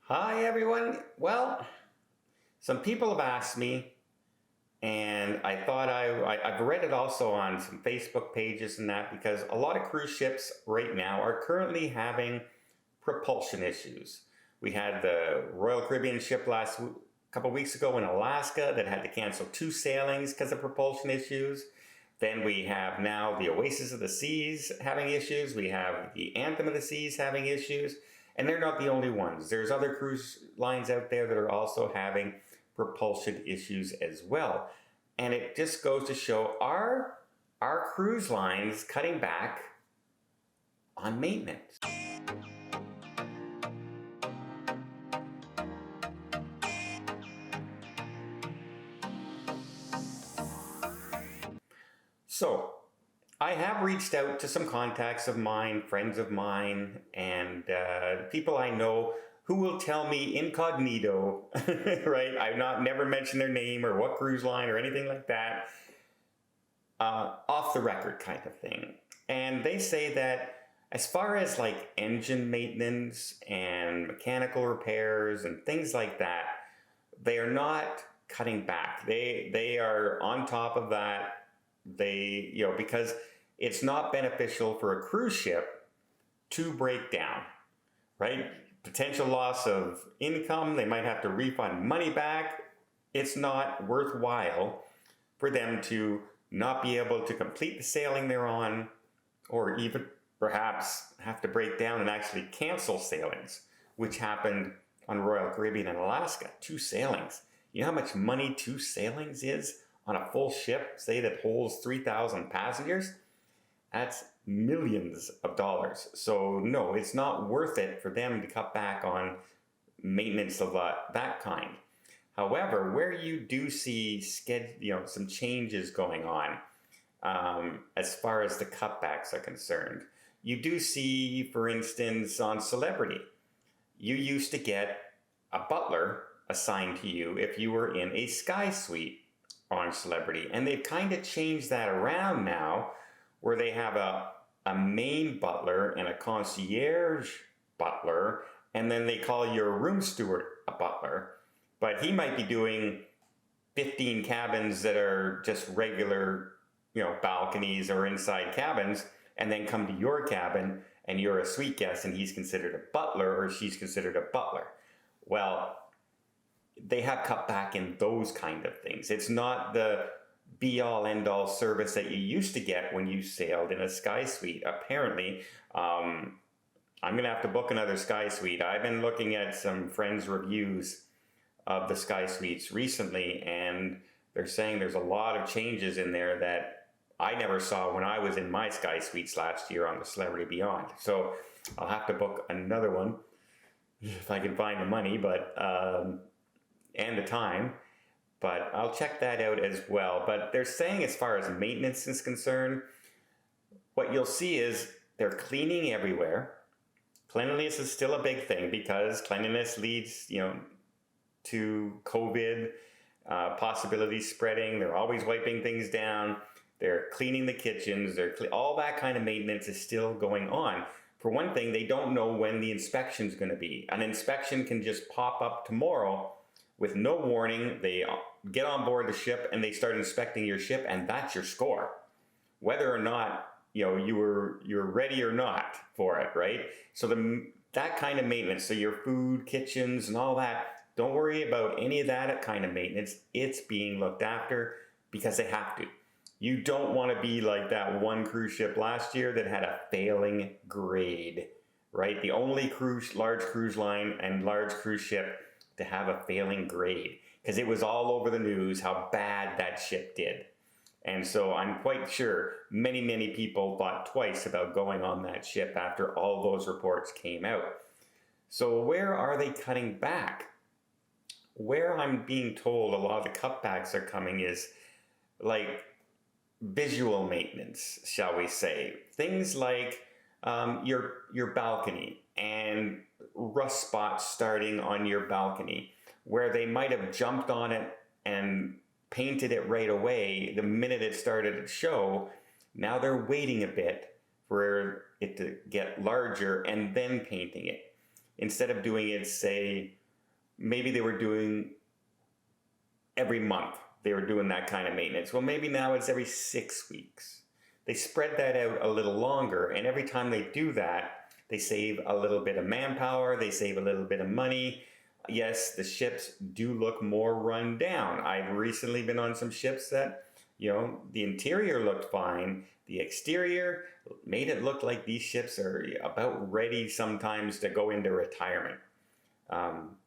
Hi, everyone. Well, some people have asked me, and I thought I've read it also on some Facebook pages and that because a lot of cruise ships right now are currently having propulsion issues. We had the Royal Caribbean ship couple weeks ago in Alaska that had to cancel two sailings because of propulsion issues. Then we have now the Oasis of the Seas having issues. We have the Anthem of the Seas having issues. And they're not the only ones. There's other cruise lines out there that are also having propulsion issues as well. And it just goes to show are cruise lines cutting back on maintenance? So, I have reached out to some contacts of mine, friends of mine, and people I know who will tell me incognito, right? I've not never mentioned their name or what cruise line or anything like that, off the record kind of thing. And they say that as far as like engine maintenance and mechanical repairs and things like that, they are not cutting back. They are on top of that. Because it's not beneficial for a cruise ship to break down, right? Potential loss of income, they might have to refund money back. It's not worthwhile for them to not be able to complete the sailing they're on, or even perhaps have to break down and actually cancel sailings, which happened on Royal Caribbean and Alaska. Two sailings. You know how much money two sailings is on a full ship, say that holds 3,000 passengers? That's millions of dollars. So no, it's not worth it for them to cut back on maintenance of that kind. However, where you do see some changes going on, as far as the cutbacks are concerned, you do see, for instance, on Celebrity, you used to get a butler assigned to you if you were in a Sky Suite on Celebrity. And they've kind of changed that around now, where they have a main butler and a concierge butler, and then they call your room steward a butler. But he might be doing 15 cabins that are just regular, balconies or inside cabins, and then come to your cabin and you're a suite guest and he's considered a butler or she's considered a butler. Well, they have cut back in those kind of things. It's not the be-all, end-all service that you used to get when you sailed in a Sky Suite. Apparently, I'm going to have to book another Sky Suite. I've been looking at some friends' reviews of the Sky Suites recently, and they're saying there's a lot of changes in there that I never saw when I was in my Sky Suites last year on the Celebrity Beyond. So I'll have to book another one if I can find the money, and the time, but I'll check that out as well. But they're saying, as far as maintenance is concerned, what you'll see is they're cleaning everywhere. Cleanliness is still a big thing because cleanliness leads, to COVID possibilities spreading. They're always wiping things down. They're cleaning the kitchens. All that kind of maintenance is still going on. For one thing, they don't know when the inspection is going to be. An inspection can just pop up tomorrow with no warning. They get on board the ship and they start inspecting your ship, and that's your score, whether or not you're ready or not for it, right? So that kind of maintenance, so your food, kitchens, and all that, don't worry about any of that kind of maintenance. It's being looked after because they have to. You don't want to be like that one cruise ship last year that had a failing grade, right? The only large cruise line and large cruise ship to have a failing grade, because it was all over the news how bad that ship did. And so I'm quite sure many, many people thought twice about going on that ship after all those reports came out. So where are they cutting back? Where I'm being told a lot of the cutbacks are coming is like visual maintenance, shall we say. Things like your balcony and rust spots starting on your balcony, where they might have jumped on it and painted it right away the minute it started to show. Now they're waiting a bit for it to get larger and then painting it. instead of doing it, say, maybe they were doing every month, they were doing that kind of maintenance. Well, maybe now it's every 6 weeks. They spread that out a little longer, and every time they do that, they save a little bit of manpower, they save a little bit of money. Yes, the ships do look more run down. I've recently been on some ships that, the interior looked fine. The exterior made it look like these ships are about ready sometimes to go into retirement.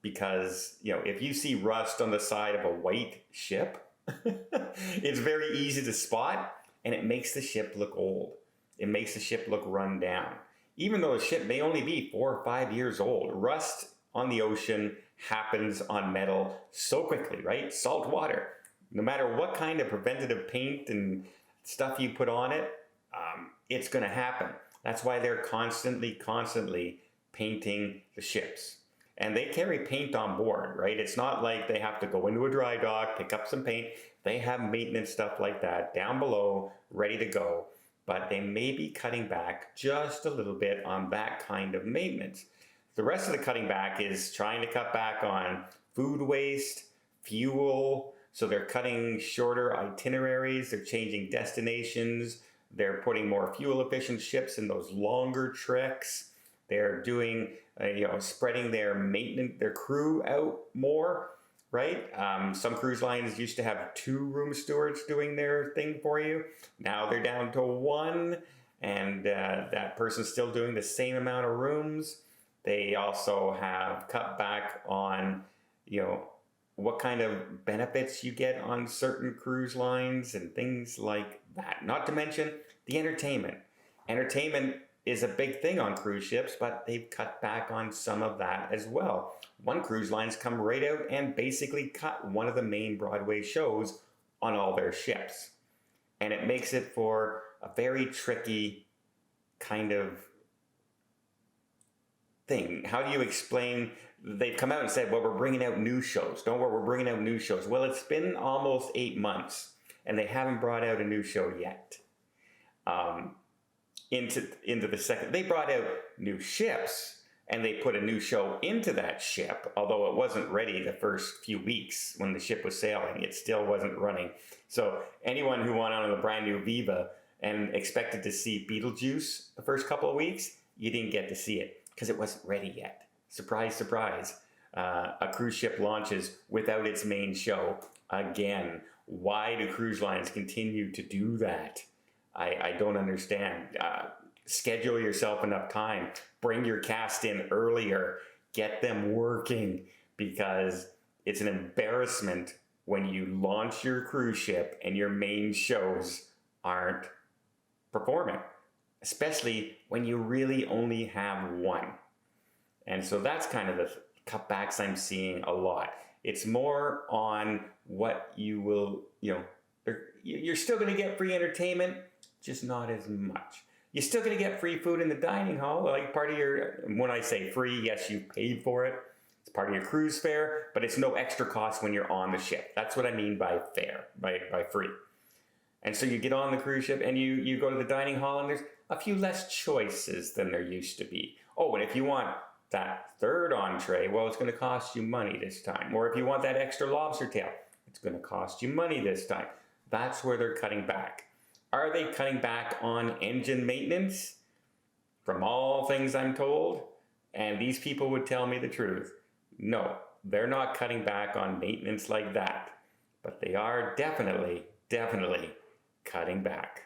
Because, if you see rust on the side of a white ship, it's very easy to spot, and it makes the ship look old. It makes the ship look run down. Even though the ship may only be 4 or 5 years old, rust on the ocean happens on metal so quickly, right? Salt water. No matter what kind of preventative paint and stuff you put on it, it's going to happen. That's why they're constantly painting the ships. And they carry paint on board, right? It's not like they have to go into a dry dock, pick up some paint. They have maintenance stuff like that down below, ready to go. But they may be cutting back just a little bit on that kind of maintenance. The rest of the cutting back is trying to cut back on food waste, fuel. So they're cutting shorter itineraries, they're changing destinations, they're putting more fuel efficient ships in those longer treks. They're doing, spreading their crew out more, right? Some cruise lines used to have 2 room stewards doing their thing for you. Now they're down to 1, and that person's still doing the same amount of rooms. They also have cut back on, what kind of benefits you get on certain cruise lines and things like that. Not to mention the entertainment. Entertainment is a big thing on cruise ships, but they've cut back on some of that as well. One cruise line's come right out and basically cut one of the main Broadway shows on all their ships. And it makes it for a very tricky kind of thing. How do you explain? They've come out and said, well, we're bringing out new shows. Don't worry, we're bringing out new shows. Well, it's been almost 8 months, and they haven't brought out a new show yet. Into the second, they brought out new ships, and they put a new show into that ship, although it wasn't ready the first few weeks when the ship was sailing. It still wasn't running. So anyone who went on a brand new Viva and expected to see Beetlejuice the first couple of weeks, you didn't get to see it because it wasn't ready yet. Surprise, surprise. A cruise ship launches without its main show. Again, why do cruise lines continue to do that? I don't understand. Schedule yourself enough time. Bring your cast in earlier. Get them working, because it's an embarrassment when you launch your cruise ship and your main shows aren't performing, especially when you really only have one. And so that's kind of the cutbacks I'm seeing a lot. It's more on what you will, you're still going to get free entertainment, just not as much. You're still going to get free food in the dining hall, like part of your, when I say free, yes, you paid for it. It's part of your cruise fare, but it's no extra cost when you're on the ship. That's what I mean by fare, by free. And so you get on the cruise ship and you go to the dining hall, and there's a few less choices than there used to be. Oh, and if you want that third entree, well, it's going to cost you money this time. Or if you want that extra lobster tail, it's going to cost you money this time. That's where they're cutting back. Are they cutting back on engine maintenance? From all things I'm told, and these people would tell me the truth, no, they're not cutting back on maintenance like that. But they are definitely cutting back.